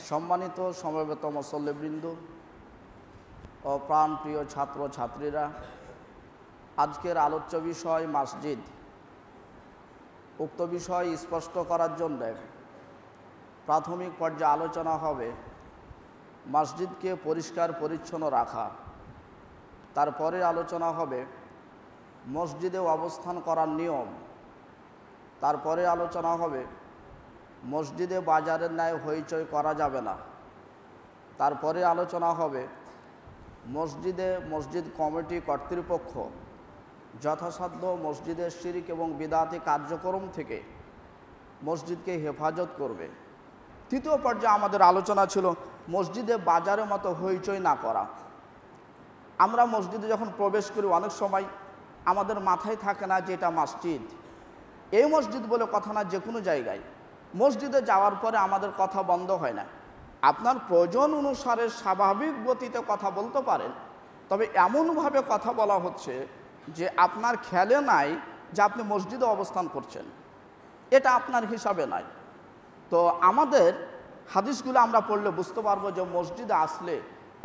সম্মানিত সমবেত মুসল্লিবৃন্দ ও প্রাণপ্রিয় ছাত্র ছাত্রীরা, আজকের আলোচ্য বিষয় মসজিদ। উক্ত বিষয় স্পষ্ট করার জন্য প্রাথমিক পর্যায়ে আলোচনা হবে মসজিদকে পরিষ্কার পরিচ্ছন্ন রাখা। তারপরে আলোচনা হবে মসজিদে অবস্থান করার নিয়ম। তারপরে আলোচনা হবে মসজিদে বাজারের ন্যায় হইচই করা যাবে না। তারপরে আলোচনা হবে মসজিদ কমিটি কর্তৃপক্ষ যথাসাধ্য মসজিদের শিরক এবং বিদআতি কার্যক্রম থেকে মসজিদকে হেফাজত করবে। তৃতীয় পর্যায়ে আমাদের আলোচনা ছিল মসজিদে বাজারের মতো হইচই না করা। আমরা মসজিদে যখন প্রবেশ করি অনেক সময় আমাদের মাথায় থাকে না যে এটা মসজিদ। এই মসজিদ বলে কথা না, যে কোনো জায়গায় মসজিদে যাওয়ার পরে আমাদের কথা বন্ধ হয় না। আপনার প্রয়োজন অনুসারে স্বাভাবিক গতিতে কথা বলতে পারেন, তবে এমনভাবে কথা বলা হচ্ছে যে আপনার খেয়ালে নাই যে আপনি মসজিদে অবস্থান করছেন, এটা আপনার হিসাবে নাই। তো আমাদের হাদিসগুলো আমরা পড়লে বুঝতে পারবো যে মসজিদে আসলে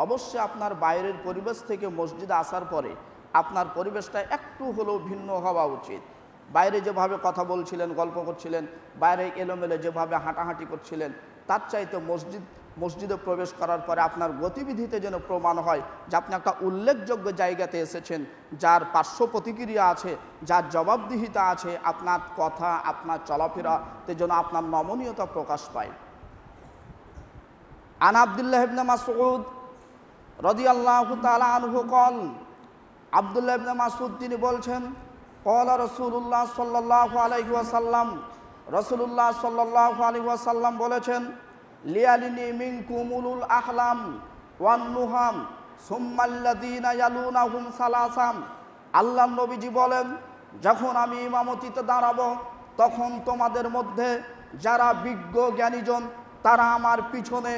অবশ্যই আপনার বাইরের পরিবেশ থেকে মসজিদে আসার পরে আপনার পরিবেশটা একটু হলেও ভিন্ন হওয়া উচিত। বাইরে যেভাবে কথা বলছিলেন, গল্প করছিলেন, বাইরে এলোমেলো যেভাবে হাঁটাহাঁটি করছিলেন, তার চাইতে মসজিদে প্রবেশ করার পরে আপনার গতিবিধিতে যেন প্রমাণ হয় যে আপনি একটা উল্লেখযোগ্য জায়গাতে এসেছেন, যার পার্শ্ব প্রতিক্রিয়া আছে, যার জবাবদিহিতা আছে। আপনার কথা, আপনার চলাফেরাতে যেন আপনার নমনীয়তা প্রকাশ পায়। আন আব্দুল্লাহ ইবনে মাসউদ রাদিয়াল্লাহু তাআলা আনহু قال, আব্দুল্লাহ ইবনে মাসউদ তিনি বলছেন, ক্বালা রাসূলুল্লাহ সাল্লাল্লাহু আলাইহি ওয়াসাল্লাম, রাসূলুল্লাহ সাল্লাল্লাহু আলাইহি ওয়াসাল্লাম বলেছেন, লিয়ালিনি মিনকুমুল আহলাম ওয়ান নুহাম সুম্মাল্লাযীনা ইয়ালুনাহুম সালাসাম। আল্লাহর নবীজি বলেন, যখন আমি ইমামতিতে দাঁড়াবো তখন তোমাদের মধ্যে যারা বিজ্ঞ জ্ঞানীজন তারা আমার পিছনে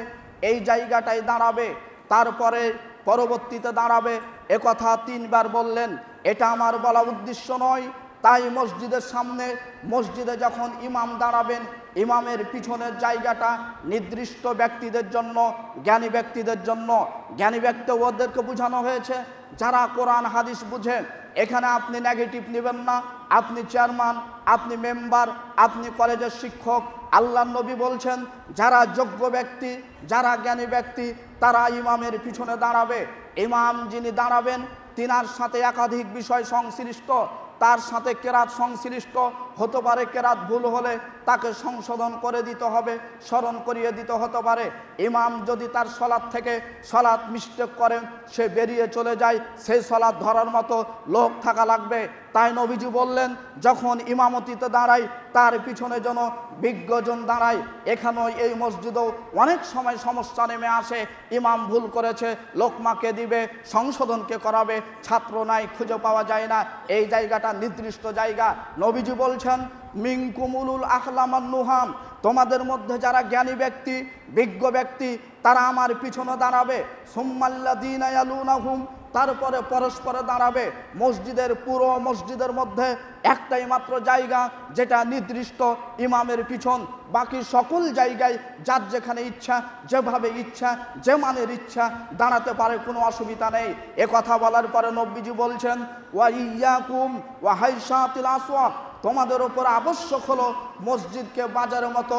এই জায়গাটায় দাঁড়াবে, তারপরে পরবর্তীতে দাঁড়াবে। একথা 3 বার বললেন। এটা আমার বলা উদ্দেশ্য নয়। তাই মসজিদের সামনে, মসজিদে যখন ইমাম দাঁড়াবেন, ইমামের পিছনের জায়গাটা নির্দিষ্ট ব্যক্তিদের জন্য, জ্ঞানী ব্যক্তিদের জন্য। জ্ঞানী ব্যক্তি ওদেরকে বোঝানো হয়েছে যারা কোরআন হাদিস বুঝে। এখানে আপনি নেগেটিভ নেবেন না। আপনি চেয়ারম্যান, আপনি মেম্বার, আপনি কলেজের শিক্ষক। আল্লাহর নবী বলছেন যারা যোগ্য ব্যক্তি, যারা জ্ঞানী ব্যক্তি, তারা ইমামের পিছনে দাঁড়াবে। ইমাম যিনি দাঁড়াবেন তিনার সাথে একাধিক বিষয় সংশ্লিষ্ট। তার সাথে কেরাত সংশ্লিষ্ট হতে পারে। কেরাত ভুল হলে তাকে সংশোধন করে দিতে হবে, স্মরণ করিয়ে দিতে হতে পারে। ইমাম যদি তার সলাৎ থেকে সলাৎ মিস্টেক করে, সে বেরিয়ে চলে যায়, সেই সলাৎ ধরার মতো লোক থাকা লাগবে। তাই নবীজি বললেন, যখন ইমামতিতে দাঁড়াই তার পিছনে যেন বিজ্ঞজন দাঁড়ায়। এখানেও এই মসজিদেও অনেক সময় সমস্যা নেমে আসে। ইমাম ভুল করেছে, লোকমাকে দিবে, সংশোধনকে করাবে, ছাত্র নাই, খুঁজে পাওয়া যায় না। এই জায়গাটা নির্দিষ্ট জায়গা। নবীজি বলছেন, মিনকুমুল আহলাম ওয়ান নুহাম, তোমাদের মধ্যে যারা জ্ঞানী ব্যক্তি, বিজ্ঞ ব্যক্তি, তারা আমার পিছনে দাঁড়াবে। সুম্মাল্লাযীনা ইয়ালুনাহুম, তারপরে পরস্পরে দাঁড়াবে। পুরো মসজিদের মধ্যে একটাই মাত্র জায়গা যেটা নির্দিষ্ট, ইমামের পিছন। বাকি সকল জায়গায় যার যেখানে ইচ্ছা, যেভাবে ইচ্ছা, যে মানের ইচ্ছা দাঁড়াতে পারে, কোনো অসুবিধা নেই। এ কথা বলার পরে নবীজি বলছেন, ওয়া ইয়াকুম ওয়া হাইশাতিল আসওয়াক, তোমাদের ওপর আবশ্যক হলো মসজিদকে বাজারের মতো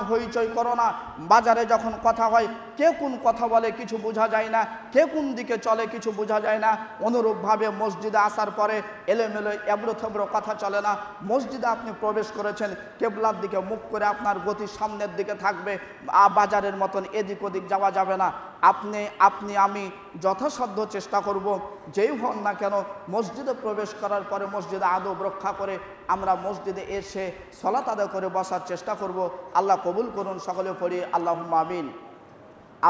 হইচই করো না। বাজারে যখন কথা হয়, কে কোন কথা বলে কিছু বোঝা যায় না, কে কোন দিকে চলে কিছু বোঝা যায় না। অনুরূপভাবে মসজিদে আসার পরে এলোমেলো এবড়ো থেবড়ো কথা চলে না। মসজিদে আপনি প্রবেশ করেছেন, কেবলার দিকে মুখ করে আপনার গতি সামনের দিকে থাকবে। বাজারের মতন এদিক ওদিক যাওয়া যাবে না। আমি যথাসাধ্য চেষ্টা করব, যেই হন না কেন, মসজিদে প্রবেশ করার পরে মসজিদে আদব রক্ষা করে আমরা মসজিদে এসে সালাত আদায় করে বসার চেষ্টা করব। আল্লাহ কবুল করুন। সকলে পড়ি আল্লাহুম্মা আমিন।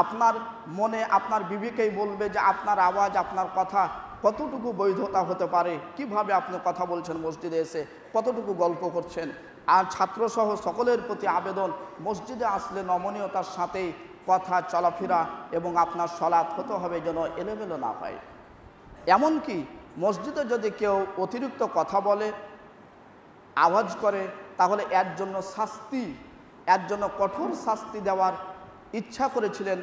আপনার মনে, আপনার বিবেকেই বলবে যে আপনার আওয়াজ, আপনার কথা কতটুকু বৈধতা হতে পারে, কিভাবে আপনি কথা বলছেন মসজিদে এসে, কতটুকু গল্প করছেন। আর ছাত্রসহ সকলের প্রতি আবেদন, মসজিদে আসলে নমনীয়তার সাথেই কথা, চলাফেরা এবং আপনার সলাৎ হতে হবে যেন এলোমেলো না হয়। এমনকি মসজিদে যদি কেউ অতিরিক্ত কথা বলে, আওয়াজ করে, তাহলে এর জন্য কঠোর শাস্তি দেওয়ার ইচ্ছা করেছিলেন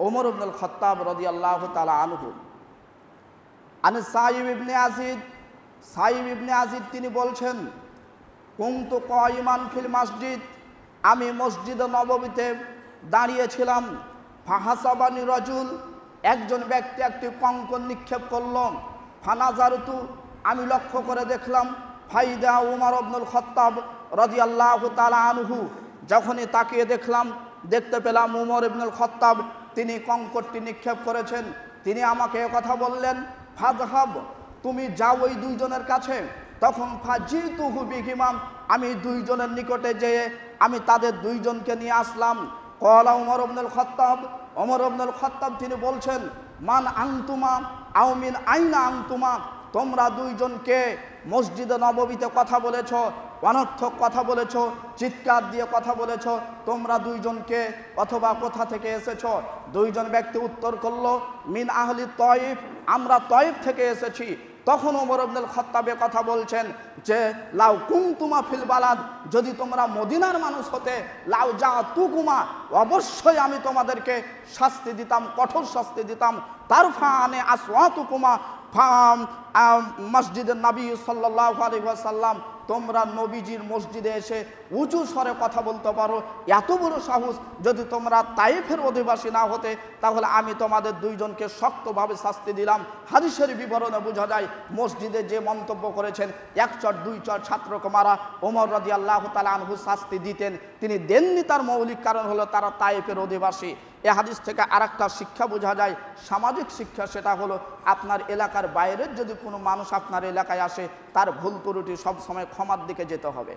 ওমর ইবনুল খাত্তাব রাদিয়াল্লাহু তাআলা আনহু। আন সাইব ইবনে আযিদ তিনি বলছেন, কুনতু কায়িমান ফিল মসজিদ, আমি মসজিদে নববীতে দাঁড়িয়েছিলাম। ফাহাসাবানি রাজুল, একজন ব্যক্তি একটি কঙ্কর নিক্ষেপ করল। ফানাজারতু, আমি লক্ষ্য করে দেখলাম। ফাইদা উমর ইবনুল খাত্তাব রাদিয়াল্লাহু তাআলা আনহু, যখনই তাকিয়ে দেখলাম, দেখতে পেলাম উমর ইবনুল খাত্তাব তিনি কঙ্করটি নিক্ষেপ করেছেন। তিনি আমাকে কথা বললেন, ফাযহাব, তুমি যাও ওই দুইজনের কাছে। তখন ফাজিতুহু বিহিমা, আমি দুইজনের নিকটে যেয়ে আমি তাদের দুইজনকে নিয়ে আসলাম। ক্বালা উমর ইবনুল খাত্তাব, ওমর ইবনুল খাত্তাব তিনি বলছেন, মান আনতুমা আও মিন আইনা আনতুমা, তোমরা দুইজনকে মসজিদে নববীতে কথা বলেছ, অনর্থক কথা বলেছ, চিৎকার দিয়ে কথা বলেছ, তোমরা দুইজনকে অথবা কোথা থেকে এসেছ? দুইজন ব্যক্তি উত্তর করল, মিন আহলি তয়েফ, আমরা তয়েফ থেকে এসেছি। তখন ওমর ইবনুল খাত্তাবের কথা বলছেন যে লাউ কুনতুমা ফিল বালাদ, যদি তোমরা মদিনার মানুষ হতে, লাউ জাতুকুমা, অবশ্যই আমি তোমাদেরকে শাস্তি দিতাম, কঠোর শাস্তি দিতাম। তারফানে আসওয়াতুকুমা মসজিদের নবী সাল্লাল্লাহু আলাইহি ওয়াসাল্লাম, তোমরা নবীজির মসজিদে এসে উঁচু স্বরে কথা বলতে পারো, এত বড় সাহস। যদি তোমরা তাইফের অধিবাসী না হতে, তাহলে আমি তোমাদের দুইজনকে শক্তভাবে শাস্তি দিলাম। হাদিসের বিবরণে বোঝা যায় মসজিদে যে মন্তব্য করেছেন, এক চট দুই চট ছাত্রকে মারা, ওমর রাদিয়াল্লাহু তাআলা আনহু শাস্তি দিতেন। তিনি দেননি, তার মৌলিক কারণ হলো তারা তাইফের অধিবাসী। এ হাদিস থেকে আরেকটা শিক্ষা বোঝা যায়, সামাজিক শিক্ষা। সেটা হলো আপনার এলাকার বাইরের যদি কোনো মানুষ আপনার এলাকায় আসে, তার ভুল ত্রুটি সবসময় ক্ষমার দিকে যেতে হবে।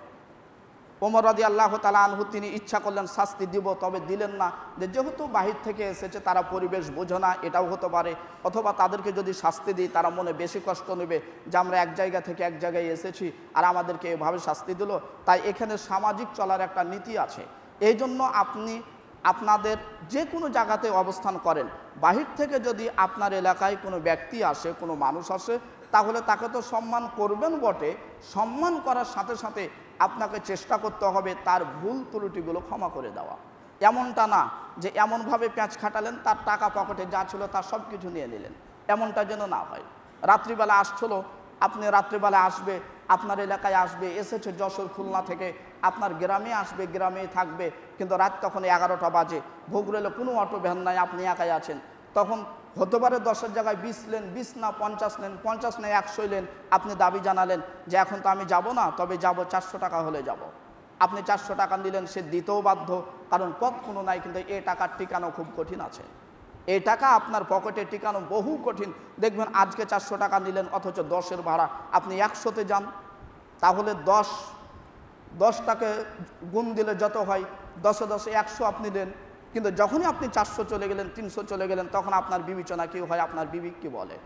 ওমর রাদিয়াল্লাহু তাআলা আনহু তিনি ইচ্ছা করলেন শাস্তি দিব, তবে দিলেন না। যেহেতু বাহির থেকে এসেছে, তারা পরিবেশ বোঝে না, এটাও হতে পারে। অথবা তাদেরকে যদি শাস্তি দিই, তারা মনে বেশি কষ্ট নেবে যে আমরা এক জায়গা থেকে এক জায়গায় এসেছি আর আমাদেরকে এভাবে শাস্তি দিল। তাই এখানে সামাজিক চলার একটা নীতি আছে। এই জন্য আপনি আপনাদের যে কোনো জায়গাতে অবস্থান করেন, বাহির থেকে যদি আপনার এলাকায় কোনো ব্যক্তি আসে, কোনো মানুষ আসে, তাহলে তাকে তো সম্মান করবেন বটে, সম্মান করার সাথে সাথে আপনাকে চেষ্টা করতে হবে তার ভুল ত্রুটিগুলো ক্ষমা করে দেওয়া। এমনটা না যে এমনভাবে প্যাঁচ খাটালেন, তার টাকা পকেটে যা ছিল তার সব কিছু নিয়ে নিলেন, এমনটা যেন না হয়। রাত্রিবেলা আসছিলো, আপনি রাত্রিবেলা আসবে, আপনার এলাকায় আসবে, এসেছে যশোর খুলনা থেকে, আপনার গ্রামে আসবে, গ্রামেই থাকবে, কিন্তু রাত তখন 11টা বাজে, ভোগ রইলে কোনো অটো ভ্যান নাই, আপনি একাই আছেন। তখন হতে পারে 10-এর জায়গায় 20 নেন, 20 না 50 নেন, 50 নেই 100 নেন। আপনি দাবি জানালেন যে এখন তো আমি যাব না, তবে যাব 400 টাকা হলে যাব। আপনি 400 টাকা নিলেন, সে দিতেও বাধ্য, কারণ পথ কোনো নাই। কিন্তু এই টাকার ঠিকানো খুব কঠিন আছে, এই টাকা আপনার পকেটে টিকানো বহু কঠিন। দেখবেন আজকে 400 টাকা নিলেন, অথচ 10-এর ভাড়া, আপনি 100-তে যান, তাহলে 10টাকে গুণ দিলে যত হয়, 10-এ 10-এ 100 আপনি দেন। কিন্তু যখনই আপনি 400 চলে গেলেন, 300 চলে গেলেন, তখন আপনার বিবেচনা কি হয়, আপনার বিবেক কি বলে?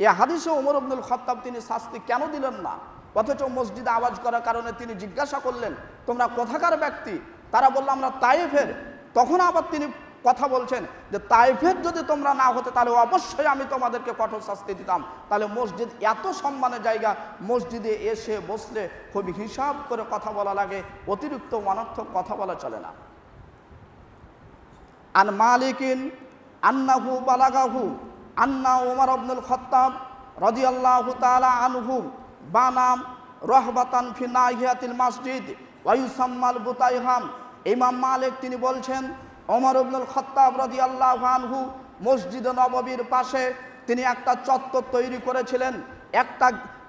এই হাদিসে ওমর ইবনুল খাত্তাব তিনি শাস্তি কেন দিলেন না? অথচ মসজিদে আওয়াজ করার কারণে তিনি জিজ্ঞাসা করলেন, তোমরা কোথাকার ব্যক্তি? তারা বলল আমরা তায়েফের। তখন আবার তিনি কথা বলছেন যে তায়েফের যদি তোমরা না হতে, তাহলে অবশ্যই আমি তোমাদেরকে কঠোর শাস্তি দিতাম। তাহলে মসজিদ এত সম্মানের জায়গা, মসজিদে এসে বসলে খুব হিসাব করে কথা বলা লাগে, অতিরিক্ত অনর্থক কথা বলা চলে না। আন মালিকিন আন্নাহু বালাগাহু আন্না ওমর ইবনুল খাত্তাব রাদিয়াল্লাহু তাআলা আনহু বানাম রাহবাতান ফি নাহিয়াতিল মসজিদ ওয়া ইউসাম্মাল বুতাইহাম। ইমাম মালিক তিনি বলছেন, ওমর ইবনুল খাত্তাব রাদিয়াল্লাহু আনহু মসজিদে নববীর পাশে তিনি একটা চত্বর তৈরি করেছিলেন,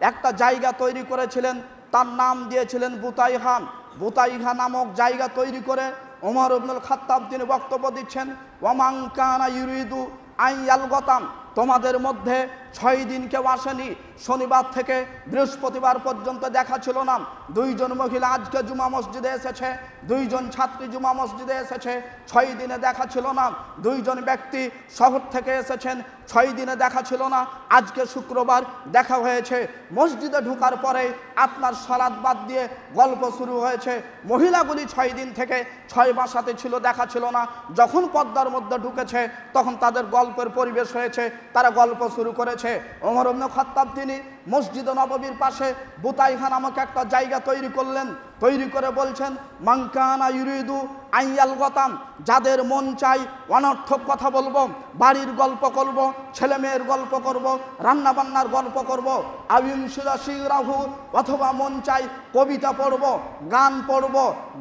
একটা জায়গা তৈরি করেছিলেন, তার নাম দিয়েছিলেন বুতাইহা। বুতাইহা নামক জায়গা তৈরি করে ওমর ইবনুল খাত্তাব তিনি বক্তব্য দিচ্ছেন, ওয়ামান কানা ইউরিদু আন ইয়ালগাতাম, তোমাদের মধ্যে 6 দিন কেউ আসেনি, শনিবার থেকে বৃহস্পতিবার পর্যন্ত দেখা ছিল না। 2 জন মহিলা আজকে জুমা মসজিদে এসেছে, 2 জন ছাত্রী জুমা মসজিদে এসেছে, 6 দিনে দেখা ছিল না। 2 জন ব্যক্তি শহর থেকে এসেছেন, 6 দিনে দেখা ছিল না, আজকে শুক্রবার দেখা হয়েছে। মসজিদে ঢোকার পরে আপনার সালাত বাদ দিয়ে গল্প শুরু হয়েছে। মহিলাগুলি 6 দিন থেকে 6 বাসাতে ছিল, দেখা ছিল না। যখন পর্দার মধ্যে ঢুকেছে, তখন তাদের গল্পের পরিবেশ হয়েছে, তারা গল্প শুরু করেছে। ওমর ইবনুল খাত্তাব তিনি মসজিদে নববীর পাশে বুতাইহা নামক একটা জায়গা তৈরি করলেন, তৈরি করে বলছেন, মান কানা ইউরিদু আন ইয়ালগাতাম, যাদের মন চাই অনর্থক কথা বলবো, বাড়ির গল্প করব, ছেলে মেয়ের গল্প করব, রান্না বান্নার গল্প করব, রাহু, অথবা মন চাই কবিতা পড়ব, গান পড়ব,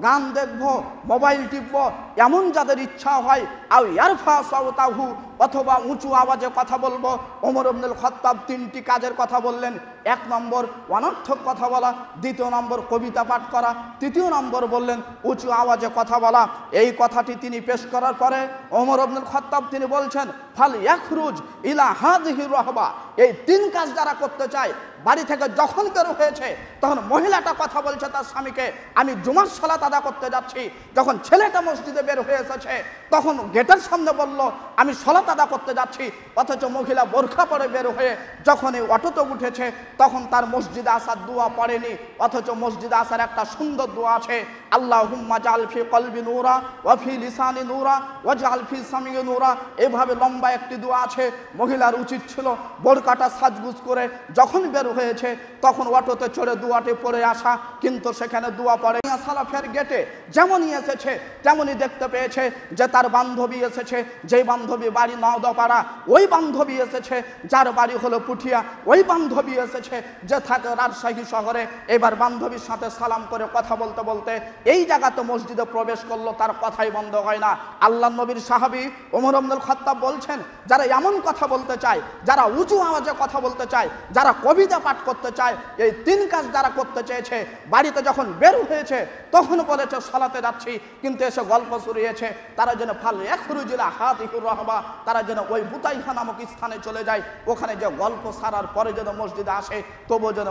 গান দেখব, মোবাইল টিপব, এমন যাদের ইচ্ছা হয় আও ইয়ারফা সাওতাহু, অথবা উঁচু আওয়াজে কথা বলবো। ওমর ইবনুল খাত্তাব তিনটি কাজের কথা বললেন। এক নম্বর অনর্থক কথা বলা, দ্বিতীয় নম্বর কবিতা পাঠ করা, তৃতীয় নম্বর বললেন উঁচু আওয়াজে কথা বলা। এই কথাটি তিনি পেশ করার পরে ওমর ইবনুল খাত্তাব তিনি বলছেন, ফাল ইয়াখরুজ ইলা হাযিহি রাহবা, এই তিন কাজ যারা করতে চায়, বাড়ি থেকে যখন বের হয়েছে তখন মহিলাটা কথা বলছে তার স্বামীকে, আমি জুমার সালাত আদা করতে যাচ্ছি। যখন ছেলেটা মসজিদে বের হয়ে এসেছে তখন গেটের সামনে বলল আমি সালাত আদা করতে যাচ্ছি, অথচ মহিলা বোরখা পরে বের হয়ে যখন এই অটোতে উঠেছে তখন তার মসজিদে আসার দোয়া পড়েনি, অথচ মসজিদে আসার একটা সুন্দর দোয়া আছে, আল্লাহুম্মা জাল ফি কলবি নূরা ওয়া ফি লিসানি নূরা ওয়া জাল ফি সামি নূরা। এভাবে লম্বা একটি দোয়া আছে। মহিলার উচিত ছিল বোরকাটা সাজগুজ করে যখন বের হয়েছে তখন অটোতে চড়ে দোয়াটি পড়ে আসা, কিন্তু সেখানে দোয়া পড়ে সালাফের গেটে যেমনই এসেছে তেমনই দেখতে পেয়েছে যে তার বান্ধবী এসেছে, যেই বান্ধবী বাড়ি নওদাপাড়া, ওই বান্ধবী এসেছে যার বাড়ি হলো পুঠিয়া, ওই বান্ধবী এসেছে যে থাকে রাজশাহী শহরে। এবার বান্ধবীর সাথে সালাম করে কথা বলতে বলতে এই জায়গাতে মসজিদে প্রবেশ করলো, তার কথাই বন্ধ হয় না। আল্লাহ নবীর সাহাবী ওমর ইবনুল খাত্তাব বলছেন, যারা এমন কথা বলতে চায়, যারা উঁচু আওয়াজে কথা বলতে চায়, যারা কবিতা পাঠ করতে চায়, এই তিন কাজ যারা করতে চেয়েছে, বাড়িতে যখন বের হয়েছে তখন বলেছে সালাতে যাচ্ছি, কিন্তু এসে গল্প শুরিয়েছে, তারা যেন ফাল ইয়াখরুজিলা হাতিহুর রাহবা, তারা যেন ওই বুতাইহা নামক স্থানে চলে যায়, ওখানে যে গল্প সারার পরে যেন মসজিদে আসে, তবু যেন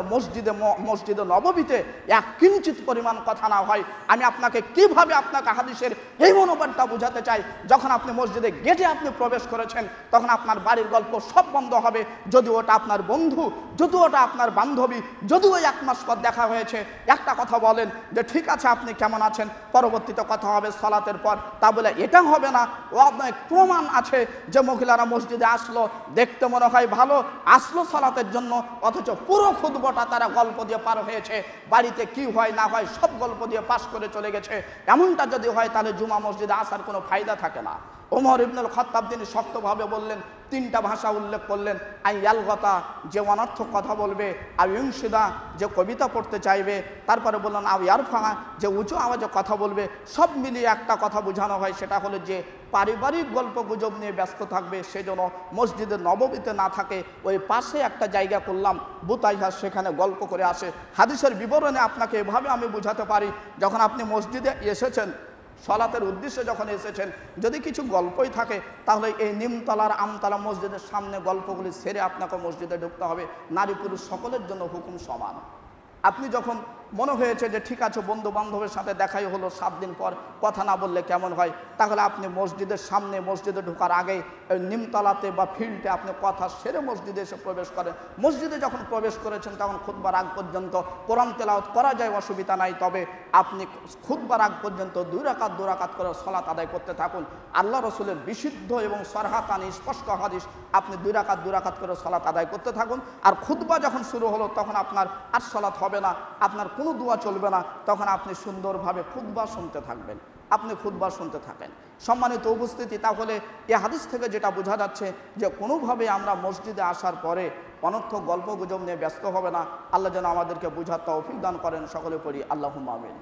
মসজিদে নববীতে এক কিঞ্চিত পরিমাণ কথা না হয়। আমি আপনাকে কিভাবে আপনাকে হাদিসের এই মনোবলটা বুঝাতে চাই, যখন আপনি মসজিদে গেটে আপনি প্রবেশ করেছেন তখন আপনার বাড়ির গল্প সব বন্ধ হবে। যদি ওটা আপনার বন্ধু, যদি ওটা আপনার বান্ধবী, যদিও 1 মাস পর দেখা হয়েছে, একটা কথা বলেন যে ঠিক আছে আপনি কেমন আছেন, পরবর্তীতে কথা হবে সালাতের পর, তা বলে এটা হবে না। ও আপনার প্রমাণ আছে যে মহিলারা মসজিদে আসলো, দেখতে মনে হয় ভালো, আসলো সালাতের জন্য, অথচ পুরো খুতবাটা তারা গল্প দিয়ে পার হয়েছে, বাড়িতে কি হয় না হয় সব গল্প দিয়ে পাশ করে চলে গেছে। এমনটা যদি হয় তাহলে জুমা মসজিদে আসার কোনো ফায়দা থাকে না। ওমর ইবনুল খাত্তাব তিনি শক্তভাবে বললেন, 3টা ভাষা উল্লেখ করলেন, আই ইয়ালগতা যে অনর্থক কথা বলবে, আও ইউনশিদা যে কবিতা পড়তে চাইবে, তারপরে বললেন আও ইয়ারফা যে উঁচু আওয়াজে কথা বলবে। সব মিলিয়ে একটা কথা বোঝানো হয়, সেটা হলো যে পারিবারিক গল্প গুজব নিয়ে ব্যস্ত থাকবে, সেজন্য মসজিদে নববীতে না থাকে, ওই পাশে একটা জায়গা করলাম বুতাইহা, সেখানে গল্প করে আসে। হাদিসের বিবরণে আপনাকে এভাবে আমি বুঝাতে পারি, যখন আপনি মসজিদে এসেছেন, সলাতের উদ্দেশ্যে যখন এসেছেন, যদি কিছু গল্পই থাকে তাহলে এই নিমতলার আমতলা মসজিদের সামনে গল্পগুলি সেরে আপনাকে মসজিদে ঢুকতে হবে। নারী পুরুষ সকলের জন্য হুকুম সমান। আপনি যখন মনে হয়েছে যে ঠিক আছে বন্ধু বান্ধবের সাথে দেখাই হলো 7 দিন পর, কথা না বললে কেমন হয়, তাহলে আপনি মসজিদের সামনে, মসজিদে ঢোকার আগে নিমতলাতে বা ফিল্ডে আপনি কথা সেরে মসজিদে এসে প্রবেশ করেন। মসজিদে যখন প্রবেশ করেছেন তখন খুতবার আগ পর্যন্ত কোরআন তেলাওয়াত করা যায়, অসুবিধা নাই, তবে আপনি খুতবার আগ পর্যন্ত 2 রাকাত করে সালাত আদায় করতে থাকুন। আল্লাহ রসুলের বিশুদ্ধ এবং সরহাতানি স্পষ্ট হাদিস, আপনি 2 রাকাত করে সালাত আদায় করতে থাকুন। আর খুতবা যখন শুরু হলো তখন আপনার আর সালাত হবে না, আপনার কোনো দোয়া চলবে না, তখন আপনি সুন্দরভাবে খুতবা শুনতে থাকবেন, আপনি খুতবা শুনতে থাকেন। সম্মানিত উপস্থিতি, তাহলে এই হাদিস থেকে যেটা বোঝা যাচ্ছে যে কোনোভাবে আমরা মসজিদে আসার পরে অনর্থক গল্প গুজব নিয়ে ব্যস্ত হবে না। আল্লাহ যেন আমাদেরকে বুঝার তৌফিক দান করেন। সকলে পড়ি আল্লাহুম্মা আমিন।